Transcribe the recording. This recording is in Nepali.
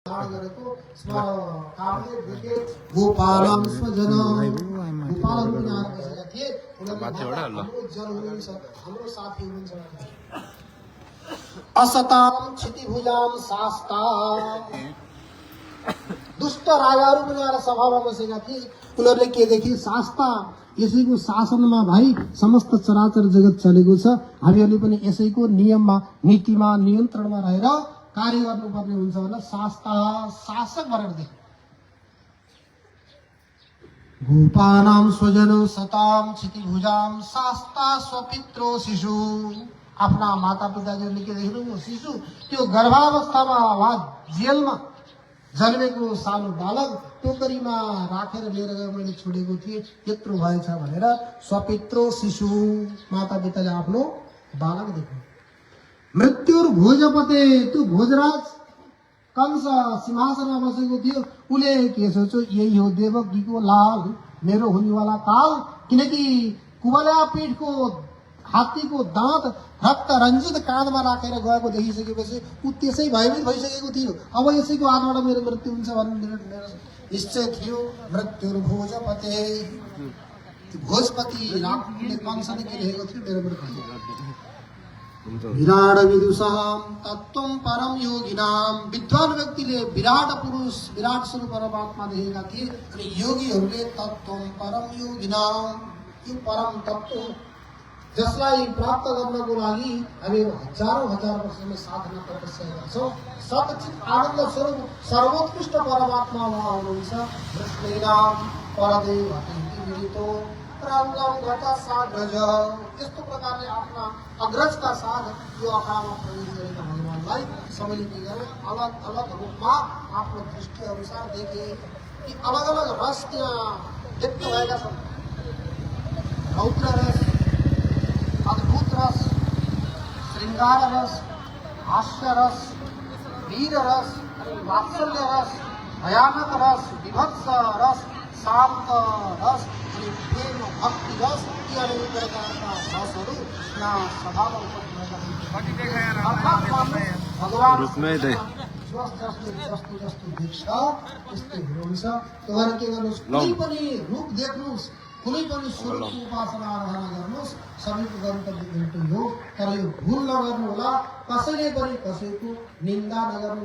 गोपालम स्वजन गोपालहरु पनि आएर बसेका थिए। हाम्रो साथी हुनुहुन्छ। असताम क्षितिभुजाम शास्ता दुष्ट राजाहरू पनि आएर सभामा बसेका थिए। उनीहरूले के देखे? शास्ता, यसैको शासनमा भाइ समस्त चराचर जगत चलेको छ। हामीहरूले पनि यसैको नियममा, नीतिमा, नियन्त्रणमा रहेर कार्य गर्नुपर्ने हुन्छ भनेर शास्ता शासक भनेर देख्यो। गोपानाम स्वजनो सताम क्षितिभुजाम शास्ता स्वपित्रो शिशु। आफ्ना माता पिताजीहरूले के देख्नु? शिशु, त्यो गर्भावस्थामा वा जेलमा जन्मेको सानो बालक टोकरीमा राखेर लिएर गएर मैले छोडेको थिएँ, यत्रो भएछ भनेर स्वपित्रो शिशु, माता पिताले आफ्नो बालक देख्नु। मृत्युर भोजपते, त्यो भोजराज कंस सिंहासनमा बसेको थियो। उसले के सोच्यो? यही हो देवकीको लाल, मेरो हुनेवाला काल। किनकि कुबला पीठको हात्तीको दाँत रक्त रञ्जित काँधमा राखेर गएको देखिसकेपछि ऊ त्यसै भयभीत भइसकेको थियो। अब यसैको हातबाट मेरो मृत्यु हुन्छ भन्ने मेरो निश्चय थियो। मृत्युर भोजपते, भोजपति रामले कंसले के देखेको थियो? मेरो मृत्यु। विराट विदुषाम तत्त्वम परम योगिनाम, विद्वान व्यक्तिले विराट पुरुष, विराट स्वरूप परमात्मा देखेका थिए। अनि योगीहरूले तत्त्वम परम योगिनाम, यो परम तत्त्व जसलाई प्राप्त गर्नको लागि हामीहरू हजारौं वर्षमा साधना तपस्या गर्छौँ। सच्चित आनन्द स्वरूप सर्वोत्कृष्ट परमात्मा उहाँ हुनुहुन्छ। कृष्णैनाम परदेव मिलितो रामलाम घटा साग्रज। यस्तो प्रकारले आफ्ना अग्रजका साथ यो अखामा प्रवेश गरेका भगवानलाई सबैले के गरे? अलग अलग रूपमा आफ्नो दृष्टि अनुसार देखे। यी अलग अलग रस त्यहाँ व्यक्त भएका छन्। रौद्र रस, अद्भुत रस, श्रृंगार रस, हास्य रस, वीर रस, वात्सल्य रस, भयानक रस, विभत्स रस, शांत रस, प्रेम भक्ति रस, यी अनेक प्रकारका रसहरू यहाँ सभामा उपस्थित भगवान जस्तो जस्तो देख्छ त्यस्तै हुनुहुन्छ। तपाईहरु के गर्नुहोस्? कुनै पनि रूप देख्नुहोस्, कुनै पनि स्वरूपको उपासना आराधना गर्नुहोस्, सबैको गन्तव्य एउटै हो। तर यो भुल नगर्नु होला, कसैले पनि कसैको निन्दा नगर्नु।